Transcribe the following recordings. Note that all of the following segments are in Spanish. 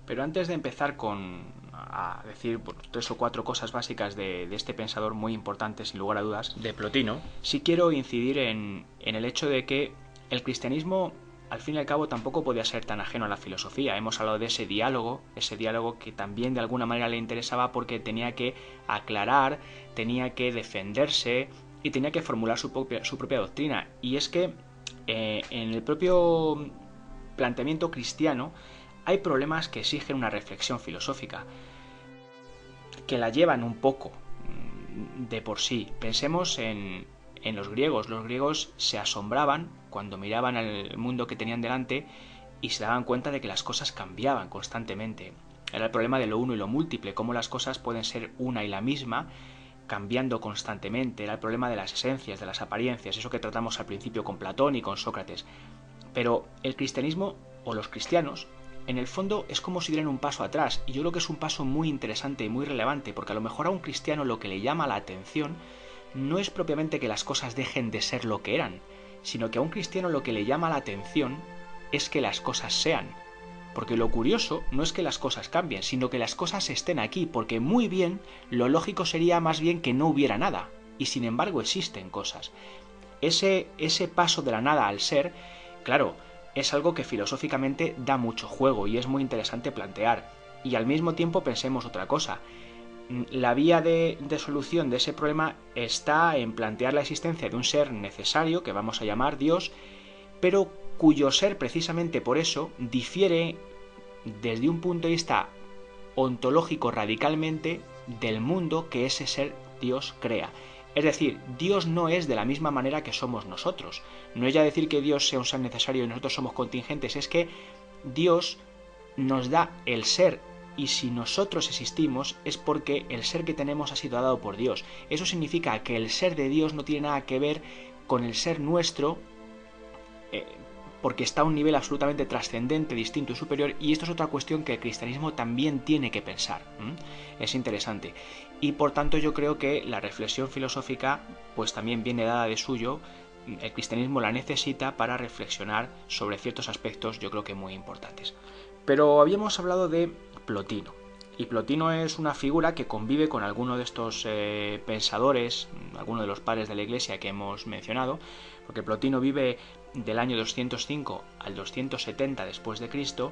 Pero antes de empezar a decir 3 o 4 cosas básicas de este pensador muy importante, sin lugar a dudas, de Plotino, sí quiero incidir en el hecho de que el cristianismo, al fin y al cabo, tampoco podía ser tan ajeno a la filosofía. Hemos hablado de ese diálogo que también de alguna manera le interesaba porque tenía que aclarar, tenía que defenderse y tenía que formular su propia doctrina. Y es que en el propio planteamiento cristiano hay problemas que exigen una reflexión filosófica, que la llevan un poco de por sí. Pensemos en los griegos. Los griegos se asombraban cuando miraban al mundo que tenían delante y se daban cuenta de que las cosas cambiaban constantemente. Era el problema de lo uno y lo múltiple, cómo las cosas pueden ser una y la misma, cambiando constantemente. Era el problema de las esencias, de las apariencias, eso que tratamos al principio con Platón y con Sócrates. Pero el cristianismo, o los cristianos, en el fondo es como si dieran un paso atrás, y yo creo que es un paso muy interesante y muy relevante, porque a lo mejor a un cristiano lo que le llama la atención no es propiamente que las cosas dejen de ser lo que eran, sino que a un cristiano lo que le llama la atención es que las cosas sean. Porque lo curioso no es que las cosas cambien, sino que las cosas estén aquí, porque muy bien, lo lógico sería más bien que no hubiera nada, y sin embargo existen cosas. Ese paso de la nada al ser, claro, es algo que filosóficamente da mucho juego y es muy interesante plantear. Y al mismo tiempo pensemos otra cosa. La vía de solución de ese problema está en plantear la existencia de un ser necesario, que vamos a llamar Dios, pero cuyo ser precisamente por eso difiere desde un punto de vista ontológico radicalmente del mundo que ese ser Dios crea. Es decir, Dios no es de la misma manera que somos nosotros. No es ya decir que Dios sea un ser necesario y nosotros somos contingentes, es que Dios nos da el ser, y si nosotros existimos es porque el ser que tenemos ha sido dado por Dios. Eso significa que el ser de Dios no tiene nada que ver con el ser nuestro, porque está a un nivel absolutamente trascendente, distinto y superior, y esto es otra cuestión que el cristianismo también tiene que pensar. Es interesante. Y por tanto yo creo que la reflexión filosófica pues también viene dada de suyo. El cristianismo la necesita para reflexionar sobre ciertos aspectos, yo creo que muy importantes. Pero habíamos hablado de Plotino. Y Plotino es una figura que convive con alguno de estos pensadores, alguno de los padres de la Iglesia que hemos mencionado, porque Plotino vive del año 205 al 270 después de Cristo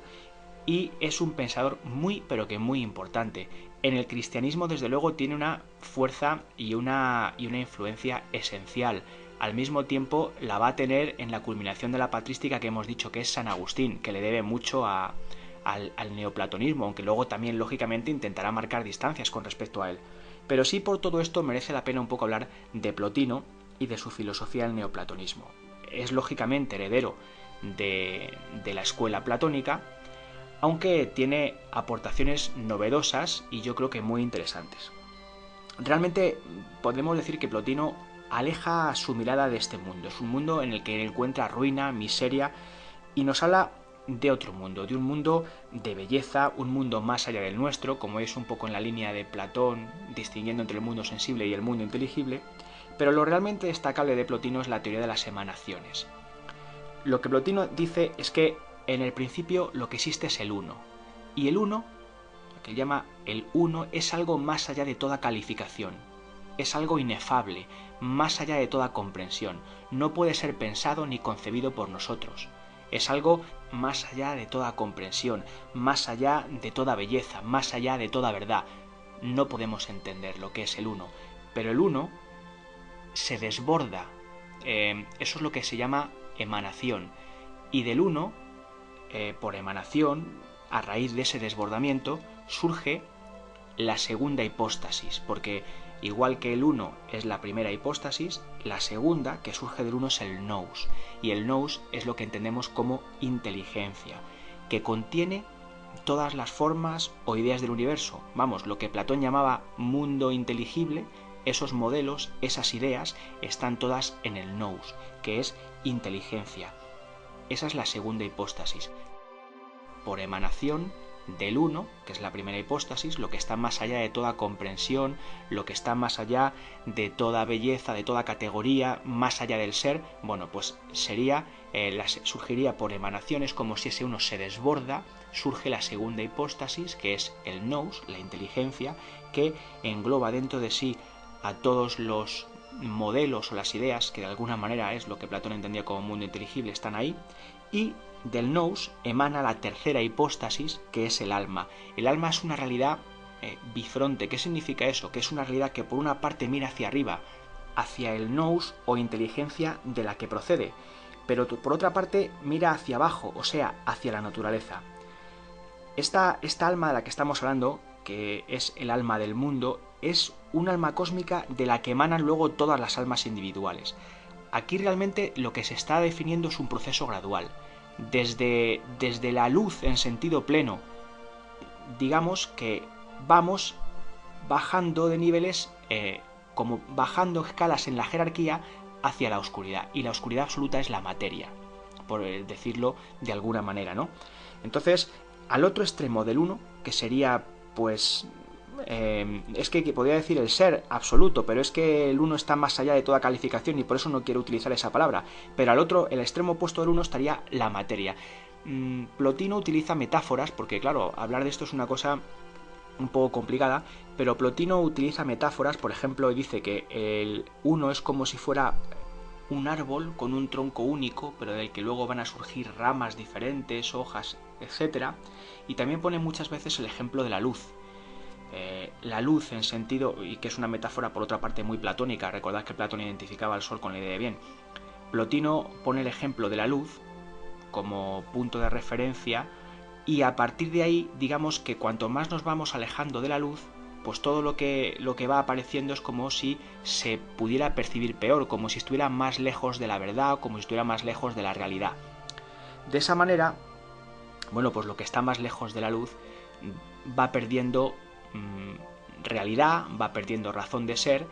y es un pensador muy pero que muy importante. En el cristianismo desde luego tiene una fuerza y una influencia esencial. Al mismo tiempo la va a tener en la culminación de la patrística que hemos dicho, que es San Agustín, que le debe mucho al neoplatonismo, aunque luego también lógicamente intentará marcar distancias con respecto a él. Pero sí, por todo esto merece la pena un poco hablar de Plotino y de su filosofía del neoplatonismo. Es lógicamente heredero de la escuela platónica, aunque tiene aportaciones novedosas y yo creo que muy interesantes. Realmente podemos decir que Plotino aleja su mirada de este mundo. Es un mundo en el que encuentra ruina, miseria, y nos habla de otro mundo, de un mundo de belleza, un mundo más allá del nuestro, como es un poco en la línea de Platón, distinguiendo entre el mundo sensible y el mundo inteligible. Pero lo realmente destacable de Plotino es la teoría de las emanaciones. Lo que Plotino dice es que en el principio lo que existe es el uno, y el uno, lo que llama el uno, es algo más allá de toda calificación, es algo inefable, más allá de toda comprensión, no puede ser pensado ni concebido por nosotros, es algo más allá de toda comprensión, más allá de toda belleza, más allá de toda verdad. No podemos entender lo que es el uno, pero el uno se desborda, eso es lo que se llama emanación, y del uno, por emanación, a raíz de ese desbordamiento, surge la segunda hipóstasis, porque igual que el uno es la primera hipóstasis, la segunda que surge del uno es el nous, y el nous es lo que entendemos como inteligencia, que contiene todas las formas o ideas del universo. Vamos, lo que Platón llamaba mundo inteligible, esos modelos, esas ideas, están todas en el nous, que es inteligencia. Esa es la segunda hipóstasis. Por emanación del uno, que es la primera hipóstasis, lo que está más allá de toda comprensión, lo que está más allá de toda belleza, de toda categoría, más allá del ser, bueno, pues surgiría por emanaciones, como si ese uno se desborda, surge la segunda hipóstasis, que es el nous, la inteligencia, que engloba dentro de sí a todos los modelos o las ideas, que de alguna manera es lo que Platón entendía como mundo inteligible, están ahí, y del nous emana la tercera hipóstasis, que es el alma. El alma es una realidad bifronte. ¿Qué significa eso? Que es una realidad que por una parte mira hacia arriba, hacia el nous o inteligencia de la que procede, pero por otra parte mira hacia abajo, o sea, hacia la naturaleza. Esta alma de la que estamos hablando, que es el alma del mundo, es un alma cósmica de la que emanan luego todas las almas individuales. Aquí realmente lo que se está definiendo es un proceso gradual. Desde la luz en sentido pleno, digamos que vamos bajando de niveles, como bajando escalas en la jerarquía hacia la oscuridad. Y la oscuridad absoluta es la materia, por decirlo de alguna manera, ¿no? Entonces, al otro extremo del uno, que sería, pues, es que podría decir el ser absoluto, pero es que el uno está más allá de toda calificación y por eso no quiero utilizar esa palabra. Pero al otro, el extremo opuesto del uno, estaría la materia. Plotino utiliza metáforas, porque claro, hablar de esto es una cosa un poco complicada, pero Plotino utiliza metáforas, por ejemplo, dice que el uno es como si fuera un árbol con un tronco único, pero del que luego van a surgir ramas diferentes, hojas, etc. Y también pone muchas veces el ejemplo de la luz. La luz en sentido, y que es una metáfora por otra parte muy platónica, recordad que Platón identificaba al sol con la idea de bien. Plotino pone el ejemplo de la luz como punto de referencia y a partir de ahí, digamos que cuanto más nos vamos alejando de la luz, pues todo lo que va apareciendo es como si se pudiera percibir peor, como si estuviera más lejos de la verdad, como si estuviera más lejos de la realidad. De esa manera, bueno, pues lo que está más lejos de la luz va perdiendo realidad, va perdiendo razón de ser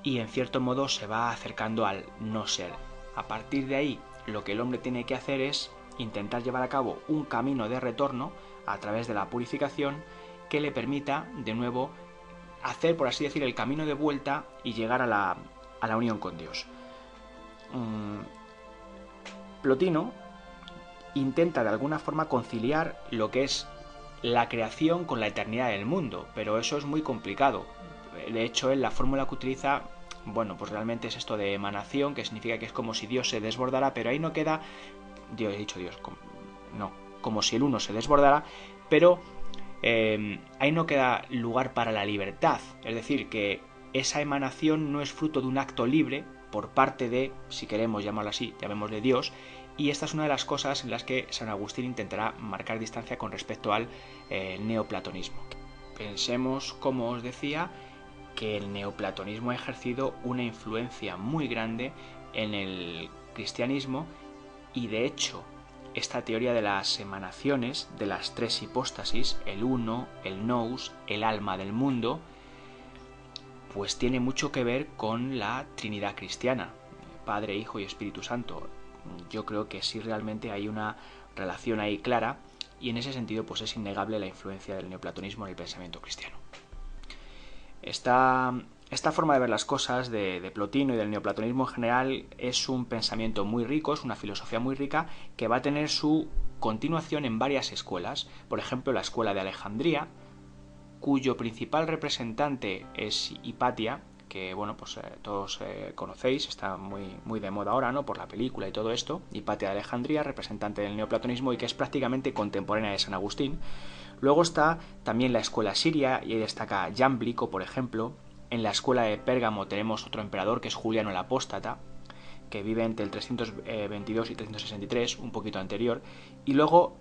y en cierto modo se va acercando al no ser. A partir de ahí, lo que el hombre tiene que hacer es intentar llevar a cabo un camino de retorno a través de la purificación que le permita de nuevo hacer, por así decir, el camino de vuelta y llegar a la unión con Dios. Plotino intenta de alguna forma conciliar lo que es la creación con la eternidad del mundo, pero eso es muy complicado. De hecho, él la fórmula que utiliza, bueno, pues realmente es esto de emanación, que significa que es como si Dios se desbordara, pero ahí no queda, Dios, he dicho Dios, no, como si el uno se desbordara, pero ahí no queda lugar para la libertad, es decir, que esa emanación no es fruto de un acto libre por parte de, si queremos llamarlo así, llamémosle Dios, y esta es una de las cosas en las que San Agustín intentará marcar distancia con respecto al neoplatonismo. Pensemos, como os decía, que el neoplatonismo ha ejercido una influencia muy grande en el cristianismo y de hecho esta teoría de las emanaciones, de las tres hipóstasis, el uno, el nous, el alma del mundo, pues tiene mucho que ver con la Trinidad cristiana, Padre, Hijo y Espíritu Santo. Yo creo que sí realmente hay una relación ahí clara y en ese sentido pues es innegable la influencia del neoplatonismo en el pensamiento cristiano. Esta forma de ver las cosas de Plotino y del neoplatonismo en general es un pensamiento muy rico, es una filosofía muy rica que va a tener su continuación en varias escuelas. Por ejemplo, la escuela de Alejandría, cuyo principal representante es Hipatia, que bueno, pues todos conocéis, está muy de moda ahora, ¿no? Por la película y todo esto. Hipatia de Alejandría, representante del neoplatonismo y que es prácticamente contemporánea de San Agustín. Luego está también la escuela siria y ahí destaca Jámblico, por ejemplo. En la escuela de Pérgamo tenemos otro emperador que es Juliano el Apóstata, que vive entre el 322 y 363, un poquito anterior. Y luego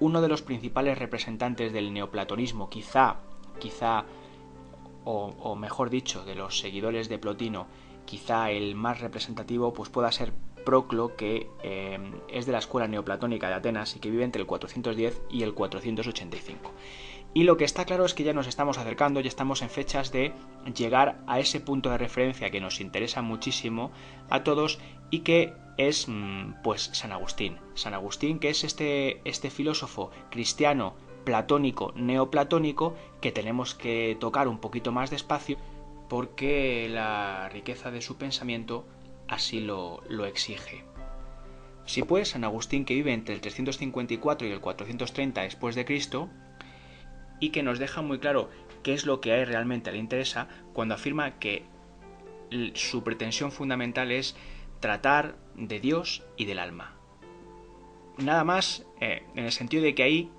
uno de los principales representantes del neoplatonismo, quizá o mejor dicho, de los seguidores de Plotino, quizá el más representativo, pues pueda ser Proclo, que es de la escuela neoplatónica de Atenas y que vive entre el 410 y el 485. Y lo que está claro es que ya nos estamos acercando, ya estamos en fechas de llegar a ese punto de referencia que nos interesa muchísimo a todos y que es pues San Agustín. San Agustín, que es este filósofo cristiano platónico, neoplatónico, que tenemos que tocar un poquito más despacio porque la riqueza de su pensamiento así lo exige. Si pues, San Agustín, que vive entre el 354 y el 430 después de Cristo, y que nos deja muy claro qué es lo que a él realmente le interesa cuando afirma que su pretensión fundamental es tratar de Dios y del alma. Nada más en el sentido de que ahí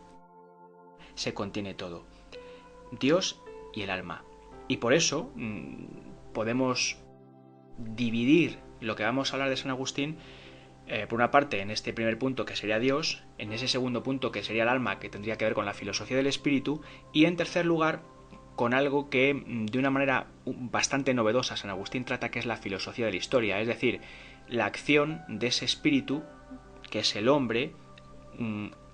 se contiene todo. Dios y el alma. Y por eso podemos dividir lo que vamos a hablar de San Agustín por una parte en este primer punto que sería Dios, en ese segundo punto que sería el alma, que tendría que ver con la filosofía del espíritu, y en tercer lugar con algo que de una manera bastante novedosa San Agustín trata, que es la filosofía de la historia, es decir, la acción de ese espíritu que es el hombre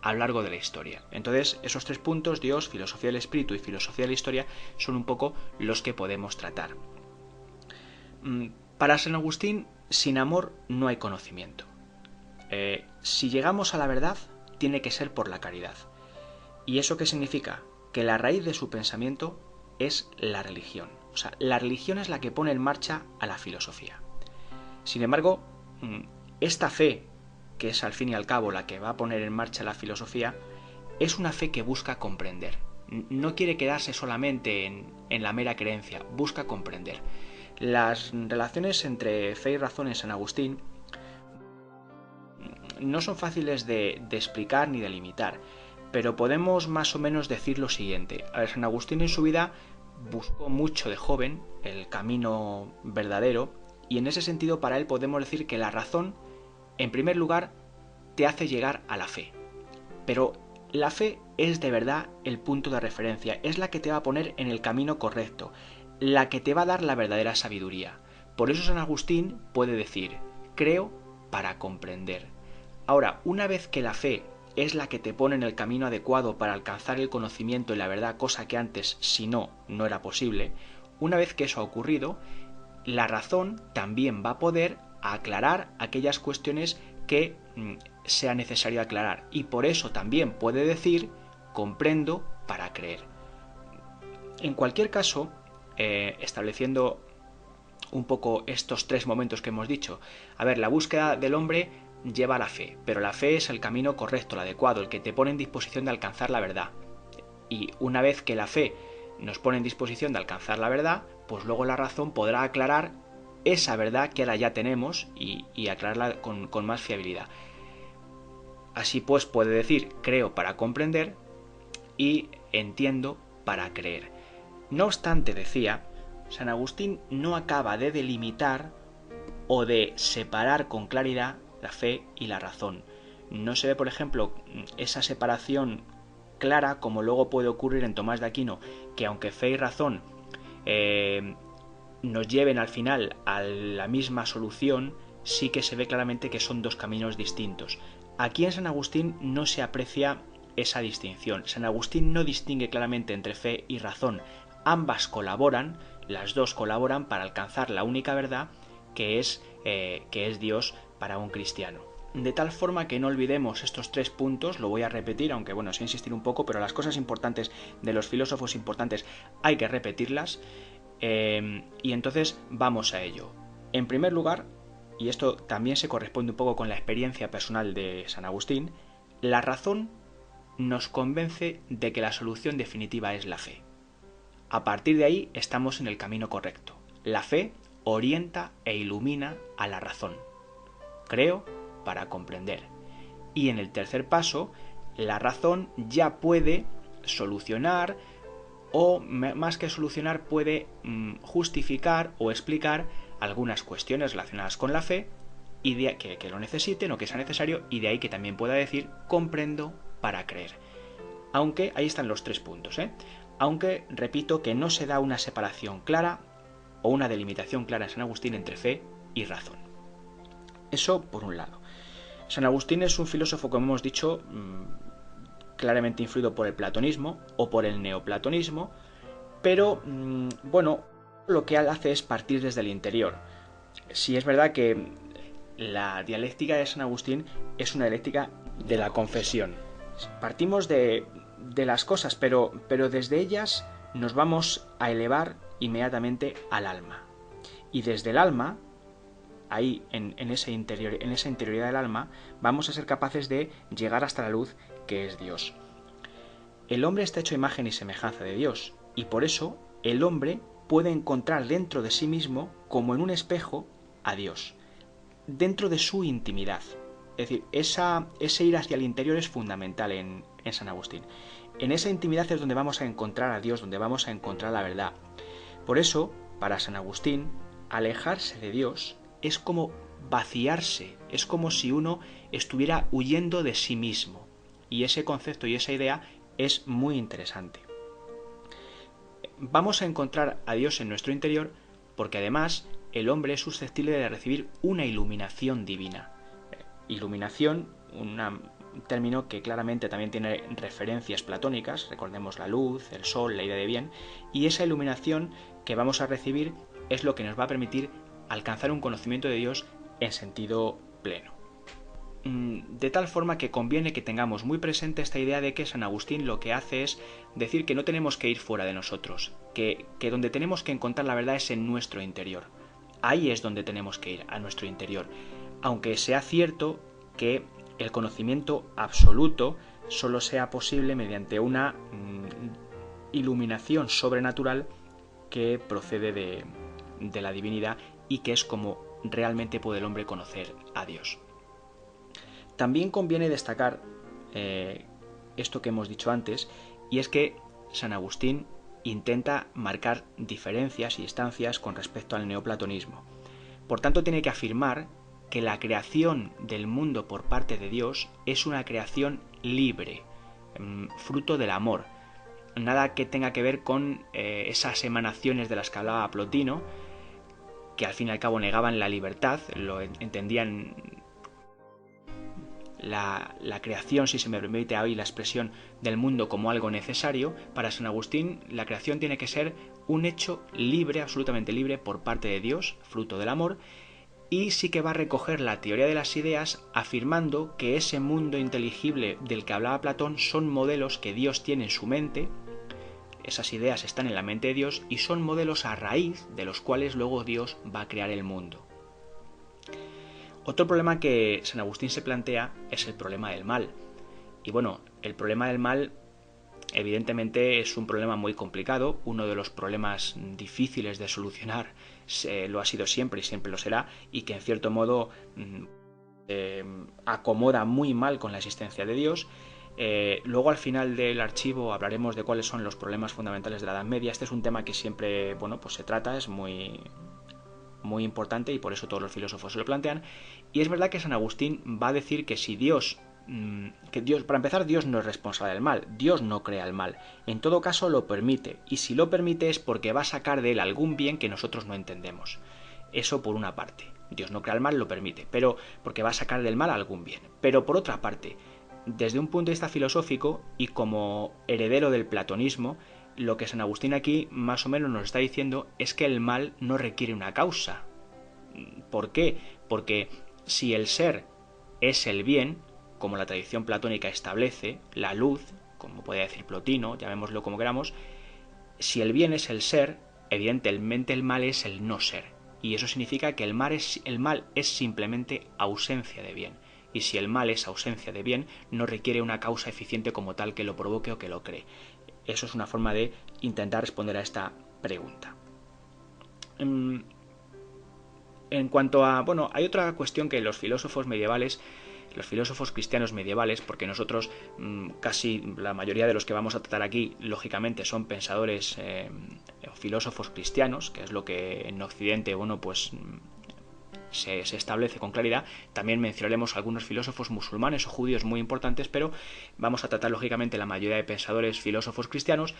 a lo largo de la historia. Entonces, esos tres puntos, Dios, filosofía del espíritu y filosofía de la historia, son un poco los que podemos tratar. Para San Agustín, sin amor no hay conocimiento. Si llegamos a la verdad, tiene que ser por la caridad. ¿Y eso qué significa? Que la raíz de su pensamiento es la religión. O sea, la religión es la que pone en marcha a la filosofía. Sin embargo, esta fe, que es al fin y al cabo la que va a poner en marcha la filosofía, es una fe que busca comprender. No quiere quedarse solamente en la mera creencia, busca comprender. Las relaciones entre fe y razón en San Agustín no son fáciles de explicar ni de limitar, pero podemos más o menos decir lo siguiente. A ver, San Agustín en su vida buscó mucho de joven el camino verdadero, y en ese sentido para él podemos decir que la razón, en primer lugar, te hace llegar a la fe. Pero la fe es de verdad el punto de referencia, es la que te va a poner en el camino correcto, la que te va a dar la verdadera sabiduría. Por eso San Agustín puede decir, creo para comprender. Ahora, una vez que la fe es la que te pone en el camino adecuado para alcanzar el conocimiento y la verdad, cosa que antes, si no, no era posible, una vez que eso ha ocurrido, la razón también va a poder aclarar aquellas cuestiones que sea necesario aclarar, y por eso también puede decir comprendo para creer. En cualquier caso, estableciendo un poco estos tres momentos que hemos dicho, a ver, la búsqueda del hombre lleva a la fe, pero la fe es el camino correcto, el adecuado, el que te pone en disposición de alcanzar la verdad. Y una vez que la fe nos pone en disposición de alcanzar la verdad, pues luego la razón podrá aclarar esa verdad que ahora ya tenemos y aclararla con más fiabilidad. Así pues puede decir creo para comprender y entiendo para creer. No obstante, decía, San Agustín no acaba de delimitar o de separar con claridad la fe y la razón. No se ve, por ejemplo, esa separación clara como luego puede ocurrir en Tomás de Aquino, que aunque fe y razón nos lleven al final a la misma solución, sí que se ve claramente que son dos caminos distintos. Aquí en San Agustín no se aprecia esa distinción. San Agustín no distingue claramente entre fe y razón. Ambas colaboran, las dos colaboran para alcanzar la única verdad que es Dios para un cristiano. De tal forma que no olvidemos estos tres puntos, lo voy a repetir, aunque bueno, sé insistir un poco, pero las cosas importantes de los filósofos importantes hay que repetirlas, y entonces vamos a ello. En primer lugar, y esto también se corresponde un poco con la experiencia personal de San Agustín, la razón nos convence de que la solución definitiva es la fe. A partir de ahí estamos en el camino correcto. La fe orienta e ilumina a la razón. Creo para comprender. Y en el tercer paso, la razón ya puede solucionar, o más que solucionar, puede justificar o explicar algunas cuestiones relacionadas con la fe y que lo necesiten o que sea necesario, y de ahí que también pueda decir comprendo para creer. Aunque ahí están los tres puntos, aunque repito que no se da una separación clara o una delimitación clara en San Agustín entre fe y razón. Eso por un lado. San Agustín es un filósofo, como hemos dicho, claramente influido por el platonismo o por el neoplatonismo, pero bueno, lo que él hace es partir desde el interior. Sí es verdad que la dialéctica de San Agustín es una dialéctica de la confesión. Partimos de de las cosas, pero desde ellas nos vamos a elevar inmediatamente al alma. Y desde el alma, ahí en esa interioridad del alma, vamos a ser capaces de llegar hasta la luz que es Dios. El hombre está hecho a imagen y semejanza de Dios, y por eso el hombre puede encontrar dentro de sí mismo, como en un espejo, a Dios, dentro de su intimidad. Es decir, ese ir hacia el interior es fundamental en San Agustín. En esa intimidad es donde vamos a encontrar a Dios, donde vamos a encontrar la verdad. Por eso, para San Agustín, alejarse de Dios es como vaciarse, es como si uno estuviera huyendo de sí mismo. Y ese concepto y esa idea es muy interesante. Vamos a encontrar a Dios en nuestro interior porque además el hombre es susceptible de recibir una iluminación divina. Iluminación, un término que claramente también tiene referencias platónicas, recordemos la luz, el sol, la idea de bien, y esa iluminación que vamos a recibir es lo que nos va a permitir alcanzar un conocimiento de Dios en sentido pleno. De tal forma que conviene que tengamos muy presente esta idea de que San Agustín lo que hace es decir que no tenemos que ir fuera de nosotros, que donde tenemos que encontrar la verdad es en nuestro interior. Ahí es donde tenemos que ir, a nuestro interior. Aunque sea cierto que el conocimiento absoluto solo sea posible mediante una iluminación sobrenatural que procede de la divinidad y que es como realmente puede el hombre conocer a Dios. También conviene destacar esto que hemos dicho antes, y es que San Agustín intenta marcar diferencias y distancias con respecto al neoplatonismo. Por tanto, tiene que afirmar que la creación del mundo por parte de Dios es una creación libre, fruto del amor. Nada que tenga que ver con esas emanaciones de las que hablaba Plotino, que al fin y al cabo negaban la libertad, lo entendían la creación, si se me permite hoy la expresión, del mundo como algo necesario. Para San Agustín la creación tiene que ser un hecho libre, absolutamente libre por parte de Dios, fruto del amor, y sí que va a recoger la teoría de las ideas afirmando que ese mundo inteligible del que hablaba Platón son modelos que Dios tiene en su mente, esas ideas están en la mente de Dios y son modelos a raíz de los cuales luego Dios va a crear el mundo. Otro problema que San Agustín se plantea es el problema del mal. Y bueno, el problema del mal evidentemente es un problema muy complicado, uno de los problemas difíciles de solucionar, lo ha sido siempre y siempre lo será, y que en cierto modo acomoda muy mal con la existencia de Dios. Luego al final del archivo hablaremos de cuáles son los problemas fundamentales de la Edad Media. Este es un tema que siempre pues se trata, es muy importante y por eso todos los filósofos se lo plantean. Y es verdad que San Agustín va a decir que si Dios, para empezar, Dios no es responsable del mal, Dios no crea el mal, en todo caso lo permite, y si lo permite es porque va a sacar de él algún bien que nosotros no entendemos. Eso por una parte, Dios no crea el mal, lo permite, pero porque va a sacar del mal algún bien. Pero por otra parte, desde un punto de vista filosófico y como heredero del platonismo, lo que San Agustín aquí más o menos nos está diciendo es que el mal no requiere una causa. ¿Por qué? Porque si el ser es el bien, como la tradición platónica establece, la luz, como puede decir Plotino, llamémoslo como queramos, si el bien es el ser, evidentemente el mal es el no ser. Y eso significa que el mal es simplemente ausencia de bien. Y si el mal es ausencia de bien, no requiere una causa eficiente como tal que lo provoque o que lo cree. Eso es una forma de intentar responder a esta pregunta. En cuanto a... hay otra cuestión que los filósofos medievales, los filósofos cristianos medievales, porque nosotros casi la mayoría de los que vamos a tratar aquí, lógicamente, son pensadores o filósofos cristianos, que es lo que en Occidente, se establece con claridad. También mencionaremos algunos filósofos musulmanes o judíos muy importantes, pero vamos a tratar lógicamente la mayoría de pensadores filósofos cristianos.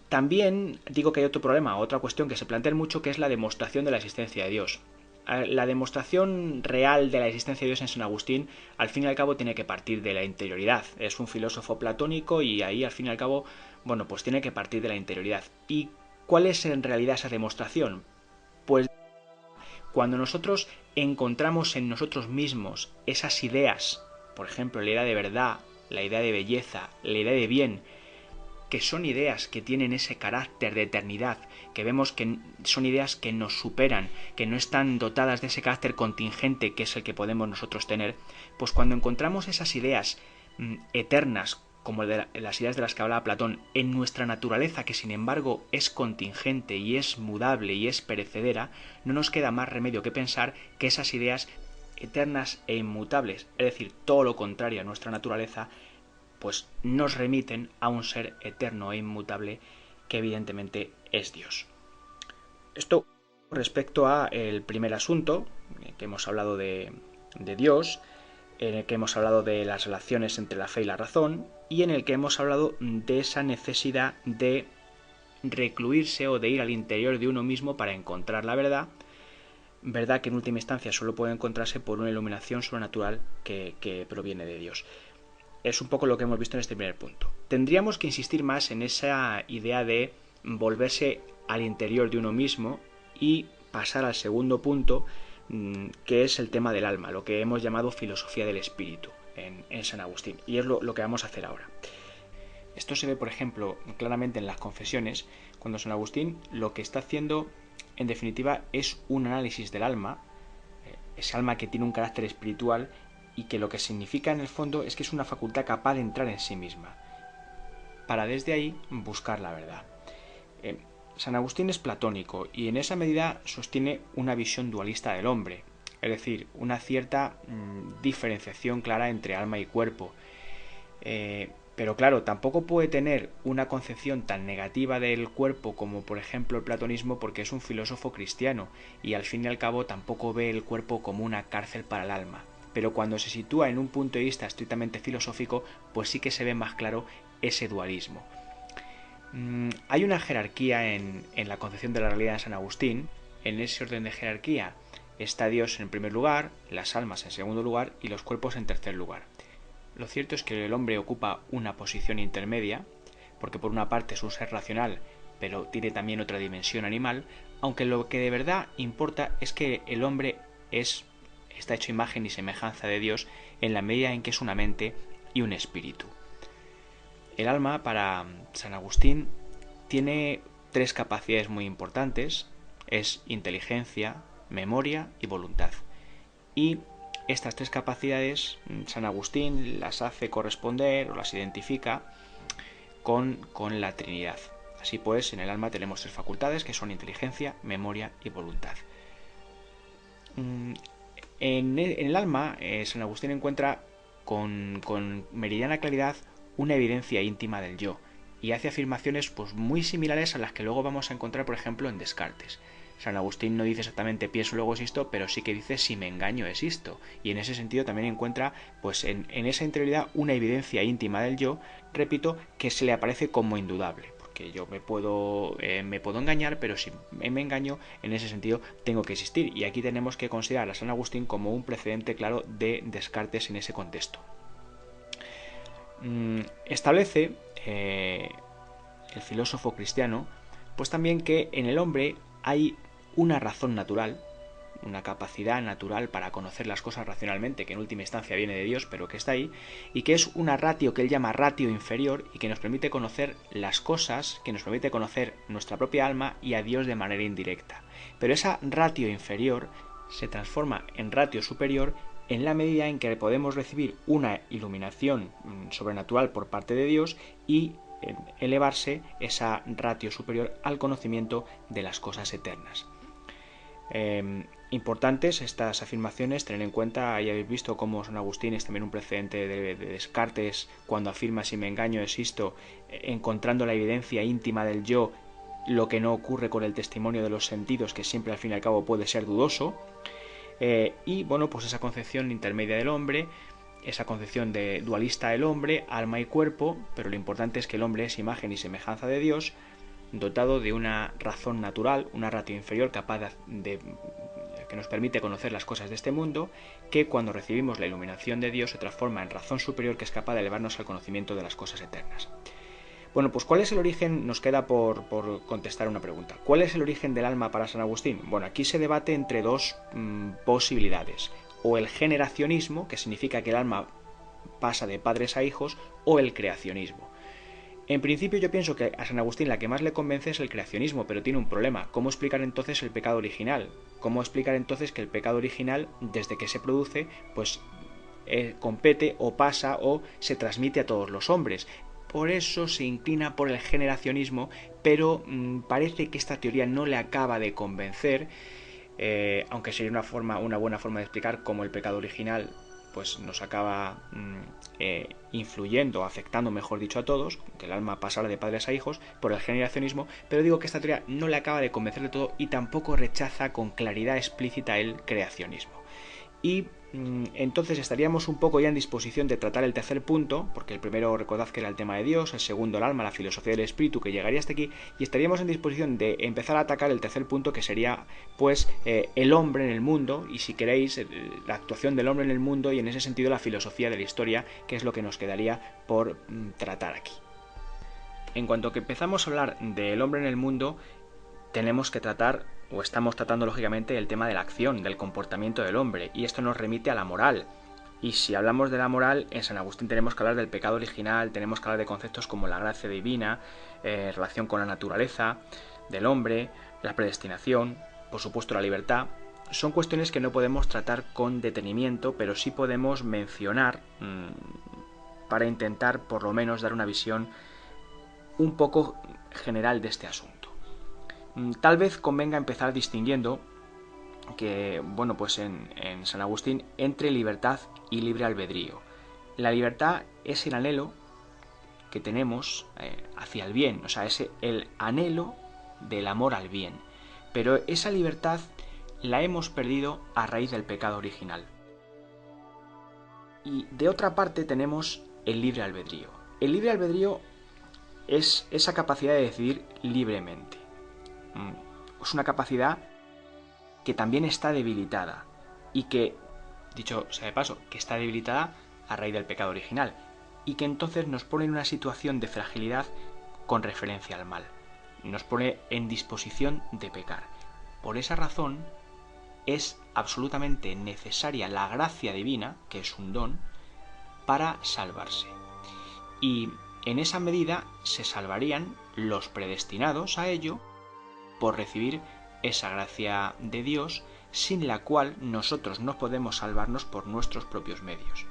También digo que hay otro problema, otra cuestión que se plantea mucho, que es la demostración de la existencia de Dios. La demostración real de la existencia de Dios en San Agustín, al fin y al cabo, tiene que partir de la interioridad. Es un filósofo platónico y ahí, al fin y al cabo, pues tiene que partir de la interioridad. ¿Y cuál es en realidad esa demostración? Pues cuando nosotros encontramos en nosotros mismos esas ideas, por ejemplo, la idea de verdad, la idea de belleza, la idea de bien, que son ideas que tienen ese carácter de eternidad, que vemos que son ideas que nos superan, que no están dotadas de ese carácter contingente que es el que podemos nosotros tener, pues cuando encontramos esas ideas eternas, como las ideas de las que hablaba Platón, en nuestra naturaleza, que sin embargo es contingente y es mudable y es perecedera, no nos queda más remedio que pensar que esas ideas eternas e inmutables, es decir, todo lo contrario a nuestra naturaleza, pues nos remiten a un ser eterno e inmutable que evidentemente es Dios. Esto respecto a el primer asunto, que hemos hablado de Dios, en el que hemos hablado de las relaciones entre la fe y la razón, y en el que hemos hablado de esa necesidad de recluirse o de ir al interior de uno mismo para encontrar la verdad, verdad que en última instancia solo puede encontrarse por una iluminación sobrenatural que proviene de Dios. Es un poco lo que hemos visto en este primer punto. Tendríamos que insistir más en esa idea de volverse al interior de uno mismo y pasar al segundo punto, que es el tema del alma, lo que hemos llamado filosofía del espíritu en San Agustín, y es lo que vamos a hacer ahora. Esto se ve, por ejemplo, claramente en las confesiones, cuando San Agustín lo que está haciendo, en definitiva, es un análisis del alma, ese alma que tiene un carácter espiritual y que lo que significa en el fondo es que es una facultad capaz de entrar en sí misma, para desde ahí buscar la verdad. San Agustín es platónico y en esa medida sostiene una visión dualista del hombre, es decir, una cierta diferenciación clara entre alma y cuerpo. Pero claro, tampoco puede tener una concepción tan negativa del cuerpo como por ejemplo el platonismo, porque es un filósofo cristiano y al fin y al cabo tampoco ve el cuerpo como una cárcel para el alma. Pero cuando se sitúa en un punto de vista estrictamente filosófico, pues sí que se ve más claro ese dualismo. Hay una jerarquía en la concepción de la realidad de San Agustín. En ese orden de jerarquía está Dios en primer lugar, las almas en segundo lugar y los cuerpos en tercer lugar. Lo cierto es que el hombre ocupa una posición intermedia, porque por una parte es un ser racional, pero tiene también otra dimensión animal, aunque lo que de verdad importa es que el hombre está hecho imagen y semejanza de Dios en la medida en que es una mente y un espíritu. El alma, para San Agustín, tiene tres capacidades muy importantes: es inteligencia, memoria y voluntad. Y estas tres capacidades San Agustín las hace corresponder o las identifica con la Trinidad. Así pues, en el alma tenemos tres facultades que son inteligencia, memoria y voluntad. En el alma, San Agustín encuentra con meridiana claridad una evidencia íntima del yo y hace afirmaciones pues muy similares a las que luego vamos a encontrar, por ejemplo, en Descartes. San Agustín no dice exactamente pienso luego existo, pero sí que dice si me engaño existo, y en ese sentido también encuentra pues en esa interioridad una evidencia íntima del yo, repito, que se le aparece como indudable, porque yo me puedo engañar, pero si me engaño, en ese sentido tengo que existir, y aquí tenemos que considerar a San Agustín como un precedente claro de Descartes en ese contexto. Establece el filósofo cristiano pues también que en el hombre hay una razón natural, una capacidad natural para conocer las cosas racionalmente, que en última instancia viene de Dios, pero que está ahí, y que es una ratio que él llama ratio inferior y que nos permite conocer las cosas, que nos permite conocer nuestra propia alma y a Dios de manera indirecta. Pero esa ratio inferior se transforma en ratio superior en la medida en que podemos recibir una iluminación sobrenatural por parte de Dios y elevarse esa ratio superior al conocimiento de las cosas eternas. Importantes estas afirmaciones, tener en cuenta, ya habéis visto cómo San Agustín es también un precedente de Descartes cuando afirma si me engaño existo, encontrando la evidencia íntima del yo, lo que no ocurre con el testimonio de los sentidos, que siempre al fin y al cabo puede ser dudoso. Y bueno, pues esa concepción intermedia del hombre, esa concepción de dualista del hombre, alma y cuerpo, pero lo importante es que el hombre es imagen y semejanza de Dios, dotado de una razón natural, una ratio inferior capaz que nos permite conocer las cosas de este mundo, que cuando recibimos la iluminación de Dios se transforma en razón superior que es capaz de elevarnos al conocimiento de las cosas eternas. Bueno, pues ¿cuál es el origen? Nos queda por contestar una pregunta. ¿Cuál es el origen del alma para San Agustín? Bueno, aquí se debate entre dos posibilidades. O el generacionismo, que significa que el alma pasa de padres a hijos, o el creacionismo. En principio yo pienso que a San Agustín la que más le convence es el creacionismo, pero tiene un problema. ¿Cómo explicar entonces el pecado original? ¿Cómo explicar entonces que el pecado original, desde que se produce, pues compete o pasa o se transmite a todos los hombres? Por eso se inclina por el generacionismo, pero parece que esta teoría no le acaba de convencer, aunque sería una buena forma de explicar cómo el pecado original pues nos acaba influyendo, afectando, mejor dicho, a todos, que el alma pasara de padres a hijos por el generacionismo, pero digo que esta teoría no le acaba de convencer de todo y tampoco rechaza con claridad explícita el creacionismo. Y entonces estaríamos un poco ya en disposición de tratar el tercer punto, porque el primero recordad que era el tema de Dios, el segundo el alma, la filosofía del espíritu, que llegaría hasta aquí, y estaríamos en disposición de empezar a atacar el tercer punto, que sería pues el hombre en el mundo, y si queréis la actuación del hombre en el mundo, y en ese sentido la filosofía de la historia, que es lo que nos quedaría por tratar aquí. En cuanto que empezamos a hablar del hombre en el mundo, tenemos que tratar, o estamos tratando lógicamente, el tema de la acción, del comportamiento del hombre, y esto nos remite a la moral. Y si hablamos de la moral, en San Agustín tenemos que hablar del pecado original, tenemos que hablar de conceptos como la gracia divina, relación con la naturaleza del hombre, la predestinación, por supuesto la libertad. Son cuestiones que no podemos tratar con detenimiento, pero sí podemos mencionar para intentar por lo menos dar una visión un poco general de este asunto. Tal vez convenga empezar distinguiendo que, bueno, pues en San Agustín, entre libertad y libre albedrío. La libertad es el anhelo que tenemos hacia el bien, o sea, es el anhelo del amor al bien. Pero esa libertad la hemos perdido a raíz del pecado original. Y de otra parte tenemos el libre albedrío. El libre albedrío es esa capacidad de decidir libremente. Es una capacidad que también está debilitada y que, dicho sea de paso, que está debilitada a raíz del pecado original y que entonces nos pone en una situación de fragilidad con referencia al mal. Nos pone en disposición de pecar. Por esa razón es absolutamente necesaria la gracia divina, que es un don, para salvarse. Y en esa medida se salvarían los predestinados a ello por recibir esa gracia de Dios, sin la cual nosotros no podemos salvarnos por nuestros propios medios.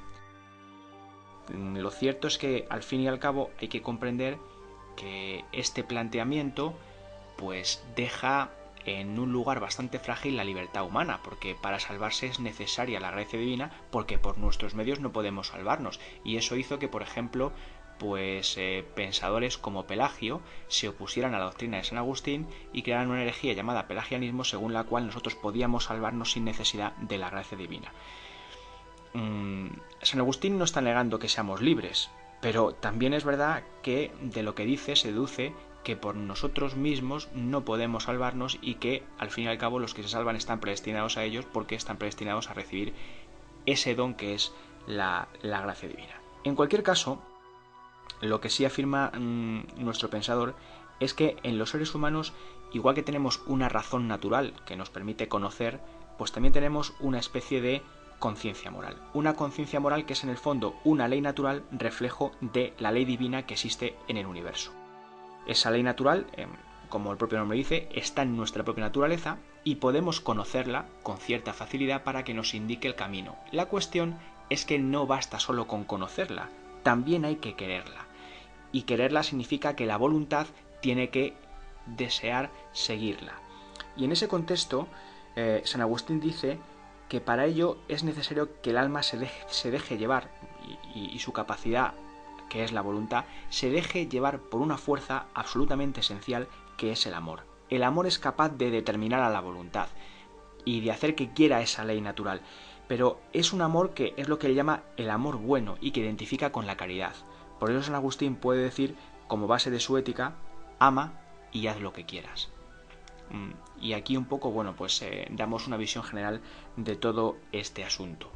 Lo cierto es que al fin y al cabo hay que comprender que este planteamiento pues deja en un lugar bastante frágil la libertad humana, porque para salvarse es necesaria la gracia divina, porque por nuestros medios no podemos salvarnos, y eso hizo que, por ejemplo, pues pensadores como Pelagio se opusieran a la doctrina de San Agustín y crearan una herejía llamada pelagianismo, según la cual nosotros podíamos salvarnos sin necesidad de la gracia divina. San Agustín no está negando que seamos libres, pero también es verdad que de lo que dice se deduce que por nosotros mismos no podemos salvarnos y que al fin y al cabo los que se salvan están predestinados a ellos porque están predestinados a recibir ese don que es la gracia divina. En cualquier caso, lo que sí afirma nuestro pensador es que en los seres humanos, igual que tenemos una razón natural que nos permite conocer, pues también tenemos una especie de conciencia moral. Una conciencia moral que es en el fondo una ley natural reflejo de la ley divina que existe en el universo. Esa ley natural, como el propio nombre dice, está en nuestra propia naturaleza y podemos conocerla con cierta facilidad para que nos indique el camino. La cuestión es que no basta solo con conocerla, también hay que quererla. Y quererla significa que la voluntad tiene que desear seguirla. Y en ese contexto, San Agustín dice que para ello es necesario que el alma se deje llevar y su capacidad, que es la voluntad, se deje llevar por una fuerza absolutamente esencial que es el amor. El amor es capaz de determinar a la voluntad y de hacer que quiera esa ley natural, pero es un amor que es lo que él llama el amor bueno y que identifica con la caridad. Por eso San Agustín puede decir, como base de su ética, ama y haz lo que quieras. Y aquí un poco, bueno, pues damos una visión general de todo este asunto.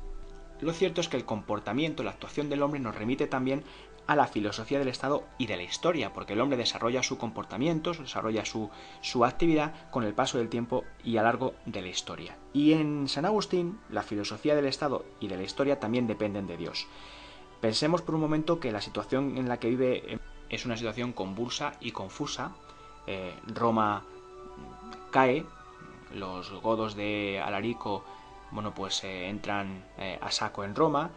Lo cierto es que el comportamiento, la actuación del hombre nos remite también a la filosofía del Estado y de la historia, porque el hombre desarrolla su comportamiento, desarrolla su actividad con el paso del tiempo y a lo largo de la historia. Y en San Agustín, la filosofía del Estado y de la historia también dependen de Dios. Pensemos por un momento que la situación en la que vive es una situación convulsa y confusa. Roma cae, los godos de Alarico, bueno, pues entran a saco en Roma.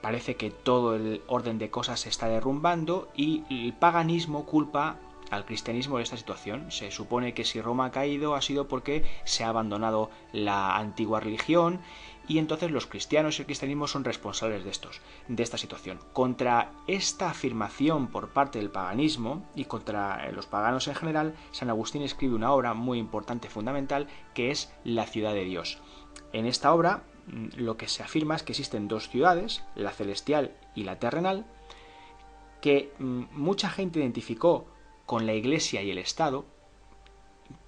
Parece que todo el orden de cosas se está derrumbando y el paganismo culpa al cristianismo de esta situación. Se supone que si Roma ha caído ha sido porque se ha abandonado la antigua religión y entonces los cristianos y el cristianismo son responsables de esta situación. Contra esta afirmación por parte del paganismo y contra los paganos en general, San Agustín escribe una obra muy importante, fundamental, que es La ciudad de Dios. En esta obra lo que se afirma es que existen dos ciudades, la celestial y la terrenal, que mucha gente identificó con la Iglesia y el Estado,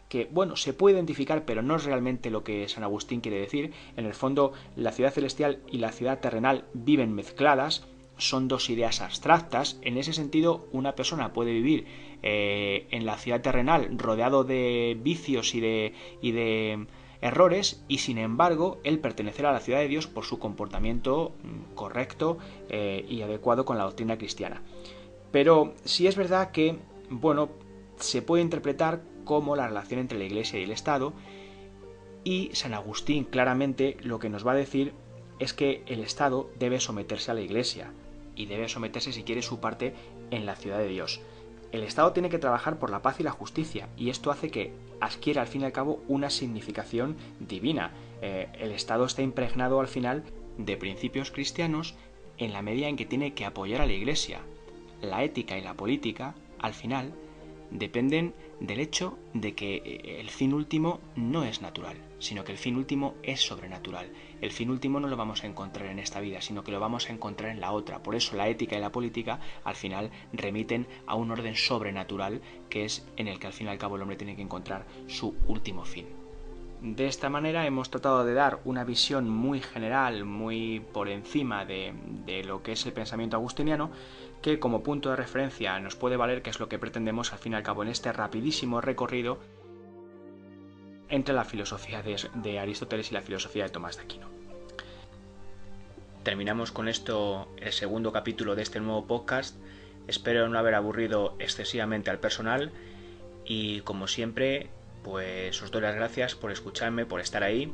que, bueno, se puede identificar, pero no es realmente lo que San Agustín quiere decir. En el fondo, la ciudad celestial y la ciudad terrenal viven mezcladas, son dos ideas abstractas. En ese sentido, una persona puede vivir en la ciudad terrenal rodeado de vicios y de errores, y sin embargo él pertenecer a la ciudad de Dios por su comportamiento correcto y adecuado con la doctrina cristiana. Pero sí es verdad que, bueno, se puede interpretar como la relación entre la Iglesia y el Estado, y San Agustín claramente lo que nos va a decir es que el Estado debe someterse a la Iglesia y debe someterse, si quiere, su parte en la ciudad de Dios. El Estado tiene que trabajar por la paz y la justicia, y esto hace que adquiera al fin y al cabo una significación divina. El Estado está impregnado al final de principios cristianos en la medida en que tiene que apoyar a la Iglesia. La ética y la política, al final, dependen del hecho de que el fin último no es natural, sino que el fin último es sobrenatural. El fin último no lo vamos a encontrar en esta vida, sino que lo vamos a encontrar en la otra. Por eso la ética y la política al final remiten a un orden sobrenatural, que es en el que al fin y al cabo el hombre tiene que encontrar su último fin. De esta manera hemos tratado de dar una visión muy general, muy por encima de lo que es el pensamiento agustiniano, que como punto de referencia nos puede valer, que es lo que pretendemos al fin y al cabo en este rapidísimo recorrido entre la filosofía de Aristóteles y la filosofía de Tomás de Aquino. Terminamos con esto el segundo capítulo de este nuevo podcast. Espero no haber aburrido excesivamente al personal y, como siempre, pues os doy las gracias por escucharme, por estar ahí,